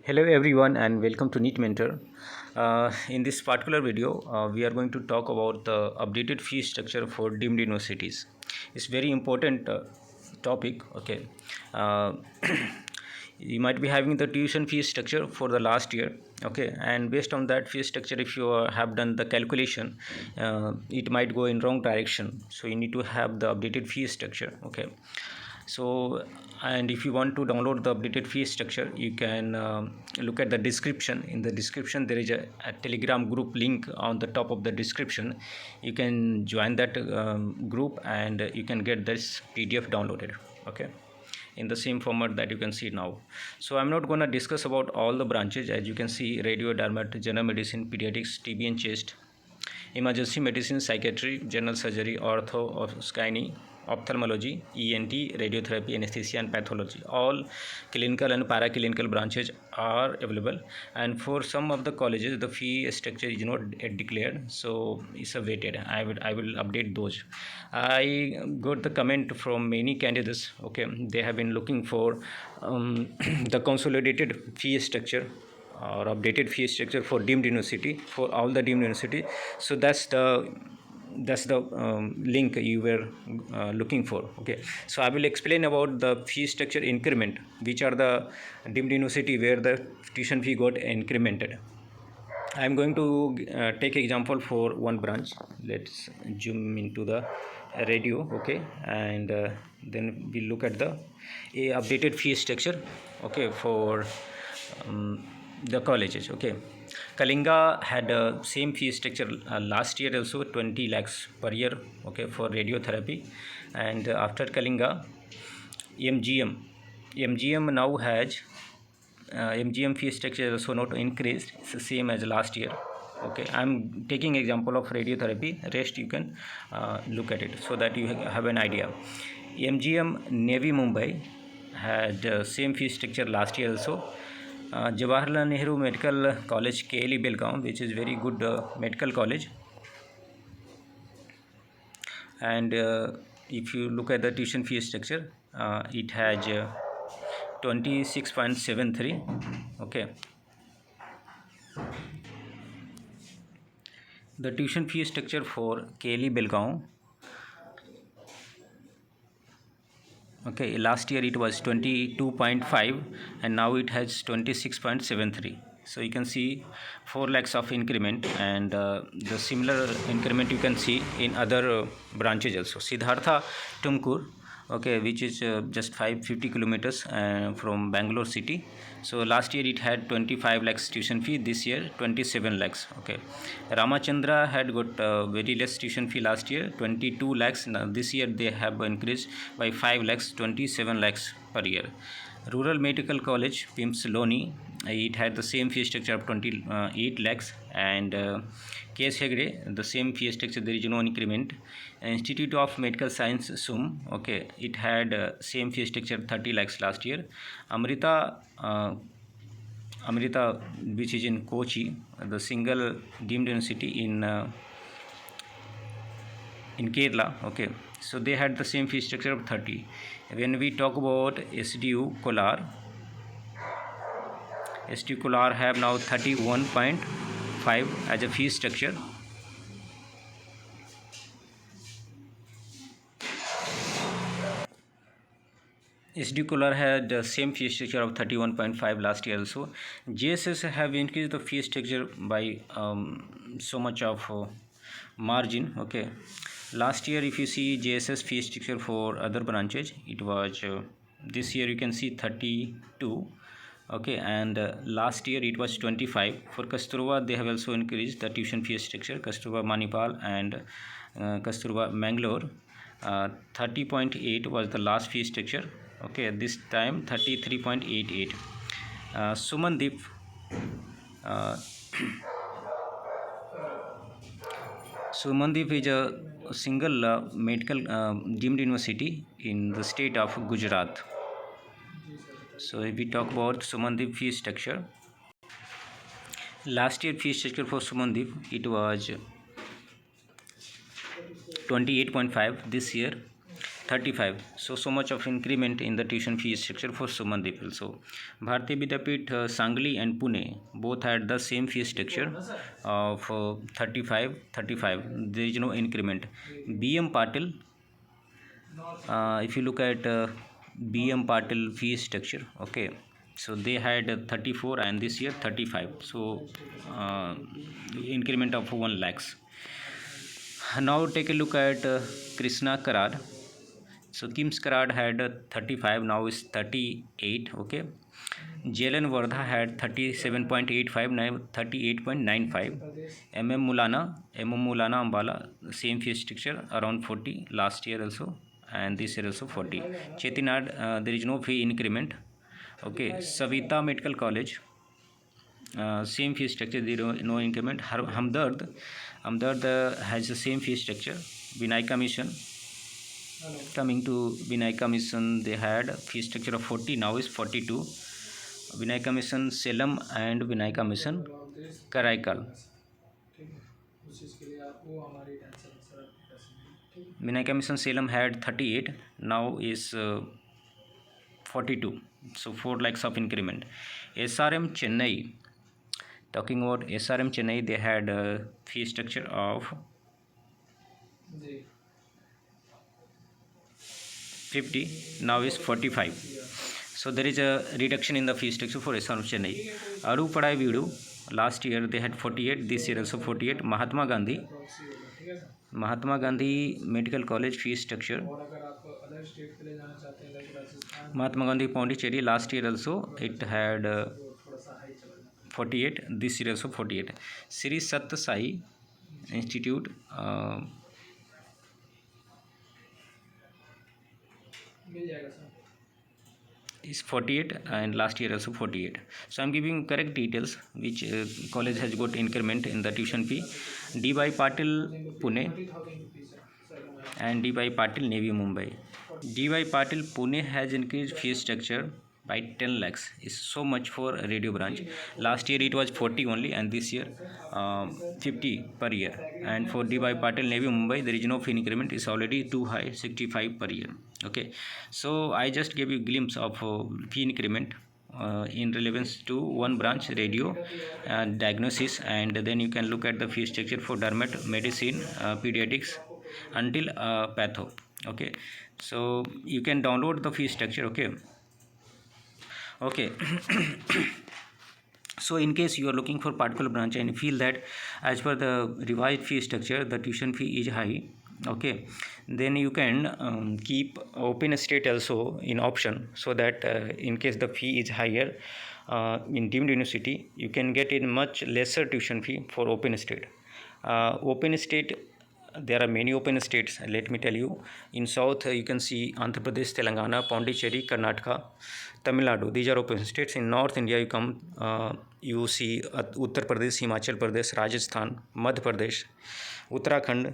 Hello everyone and welcome to NEET Mentor. In this particular video, we are going to talk about the updated fee structure for deemed universities. It's very important topic. Okay, uh, you might be having the tuition fee structure for the last year. Okay, and based on that fee structure, if you have done the calculation, it might go in wrong direction. So you need to have the updated fee structure. Okay, so and if you want to download the updated fee structure, you can look at the description. In the description there is a telegram group link on the top of the description. You can join that group and you can get this PDF downloaded. Okay, in the same format that you can see now. So I'm not going to discuss about all the branches. As you can see, radio, dermat, general medicine, pediatrics, TB and chest, emergency medicine, psychiatry, general surgery, ortho or gynae, ophthalmology, ENT, radiotherapy, anesthesia and pathology. All clinical and paraclinical branches are available, and for some of the colleges the fee structure is not declared, so it's awaited. I will update those. I got the comment from many candidates. Okay, they have been looking for the consolidated fee structure or updated fee structure for deemed university, for all the deemed university. So that's the link you were looking for. Okay, so I will explain about the fee structure increment, which are the deemed university where the tuition fee got incremented. I am going to take example for one branch. Let's zoom into the radio. Okay, and then we look at the updated fee structure. Okay, for the colleges. Okay, Kalinga had same fee structure last year also, 20 lakhs per year. Okay, for radiotherapy, and after Kalinga, MGM now has MGM fee structure also not increased. It's the same as last year. Okay, I'm taking example of radiotherapy. Rest you can look at it so that you have an idea. MGM Navy Mumbai had same fee structure last year also. Jawaharlal Nehru Medical College, KLE Belgaum, which is very good medical college. And if you look at the tuition fee structure, it has 26.73. Okay, the tuition fee structure for KLE Belgaum. Okay, last year it was 22.5 and now it has 26.73. So you can see 4 lakhs of increment, and the similar increment you can see in other branches also. Siddhartha Tumkur, okay, which is just 550 kilometers from Bangalore city. So last year it had 25 lakhs tuition fee, this year 27 lakhs. Okay, Ramachandra had got very less tuition fee last year, 22 lakhs. Now this year they have increased by 5 lakhs, 27 lakhs per year. Rural Medical College, PIMS Loni, it had the same fee structure of 28 lakhs, and KS Hegde, the same fee structure, there is no increment. Institute of Medical Science, SUM, okay, it had same fee structure, 30 lakhs last year. Amrita, which is in Kochi, the single deemed university in Kerala. Okay, so they had the same fee structure of 30. When we talk about SDU Kolar, have now 31.5 as a fee structure. SD Kolar had the same fee structure of 31.5 last year also. JSS have increased the fee structure by so much of margin. Okay, last year if you see JSS fee structure for other branches, it was this year you can see 32. Okay, and last year it was 25. For Kasturba they have also increased the tuition fee structure, Kasturba Manipal and Kasturba Mangalore. 30.8 was the last fee structure. Okay, this time 33.88. Sumandeep, Sumandeep is a single medical deemed university in the state of Gujarat. So if we talk about Sumandeep fee structure, last year fee structure for Sumandeep it was 28.5. This year 35. So much of increment in the tuition fee structure for Sumandeep also. Bharati Vidyapeeth, Sangli and Pune both had the same fee structure of 35. There is no increment. BM Patil, if you look at BM Patil fee structure, okay, so they had 34 and this year 35. So increment of 1 lakhs. Now take a look at Krishna Karad. So Kim's Karad had 35, now is 38. Okay. JLN Wardha had 37.85, now 38.95. MM Mulana Ambala, same fee structure, around 40 last year also, and this year also 40. Chettinad, there is no fee increment. Okay. Savita Medical College, same fee structure, zero, no increment. Hamdard has the same fee structure. Vinaika Mission, coming to Vinaika Mission, they had fee structure of 40, now is 42. Vinaika Mission Salem and Vinaika Mission Karaikal. Vinaika Mission Salem had 38, now is 42. So 4 lakhs of increment. SRM Chennai, talking about SRM Chennai, they had a fee structure of 50, now is 45. So there is a reduction in the fee structure for SRM Chennai. Aru Padai Vidu, last year they had 48, this year also 48. Mahatma Gandhi Medical College fee structure. Mahatma Gandhi Pondicherry, last year also it had 48, this year also 48. Sri Satta Sai Institute, is 48 and last year also 48. So I'm giving correct details which college has got increment in the tuition fee. D.Y. Patil Pune and D.Y. Patil Navy Mumbai. D.Y. Patil Pune has increased fee structure by 10 lakhs. Is so much for radio branch. Last year it was 40 only, and this year 50 per year. And for D.Y. Patil Navy Mumbai, there is no fee increment. It's already too high, 65 per year. Okay, so I just gave you a glimpse of fee increment in relevance to one branch, radio diagnosis, and then you can look at the fee structure for dermat, medicine, pediatrics until patho. Okay, so you can download the fee structure. Okay. So in case you are looking for particular branch and feel that as per the revised fee structure the tuition fee is high, okay, then you can keep open state also in option, so that in case the fee is higher in deemed university, you can get in much lesser tuition fee for open state. Open state, there are many open states, let me tell you. In south you can see Andhra Pradesh, Telangana, Pondicherry, Karnataka, Tamil Nadu. These are open states. In North India you come, you see Uttar Pradesh, Himachal Pradesh, Rajasthan, Madhya Pradesh, Uttarakhand,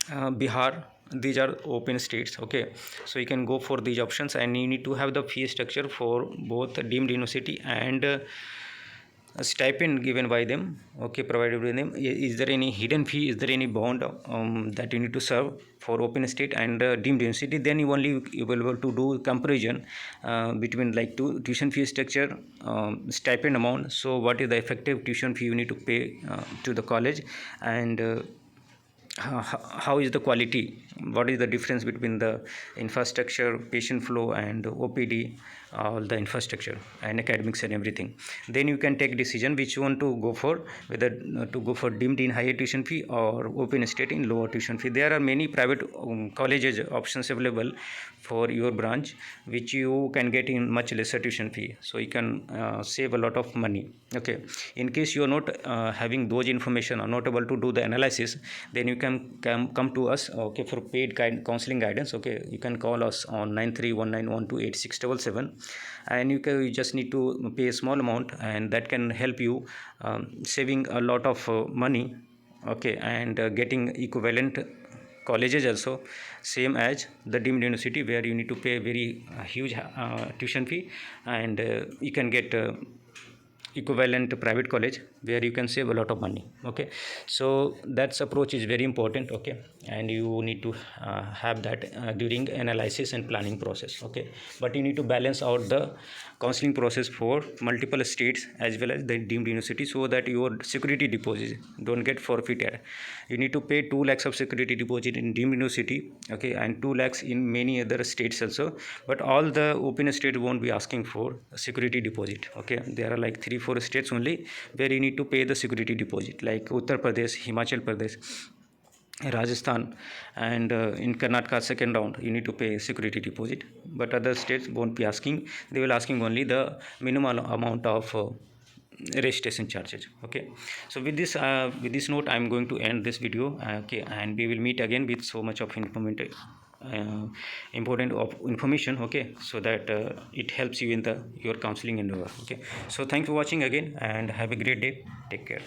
Bihar. These are open states. Okay, so you can go for these options, and you need to have the fee structure for both deemed university and a stipend given by them, okay, provided by them. Is there any hidden fee, is there any bond that you need to serve for open state and deemed university? Then you only you will be able to do comparison between like two tuition fee structure, stipend amount. So what is the effective tuition fee you need to pay to the college, and how is the quality, what is the difference between the infrastructure, patient flow, and OPD, all the infrastructure and academics and everything. Then you can take decision which one to go for, whether to go for deemed in higher tuition fee or open state in lower tuition fee. There are many private colleges options available for your branch, which you can get in much lesser tuition fee, so you can save a lot of money. Okay, in case you are not having those information or not able to do the analysis, then you can come to us, okay, for paid counseling guidance. Okay, you can call us on 9319128677, and you just need to pay a small amount, and that can help you saving a lot of money, okay, and getting equivalent colleges also, same as the deemed university, where you need to pay very huge tuition fee, and you can get equivalent private college where you can save a lot of money. Okay, so that approach is very important. Okay, and you need to have that during analysis and planning process. Okay, but you need to balance out the counseling process for multiple states as well as the deemed university, so that your security deposit don't get forfeited. You need to pay 2 lakhs of security deposit in deemed university, okay, and 2 lakhs in many other states also, but all the open state won't be asking for security deposit. Okay, there are like 3-4 states only where you need to pay the security deposit, like Uttar Pradesh, Himachal Pradesh, Rajasthan, and in Karnataka second round you need to pay security deposit, but other states won't be asking. They will asking only the minimum amount of registration charges. Okay, so with this note I'm going to end this video. Okay, and we will meet again with so much of informative important of information. Okay, so that it helps you in the your counseling endeavor. Okay, so thanks for watching again and have a great day. Take care.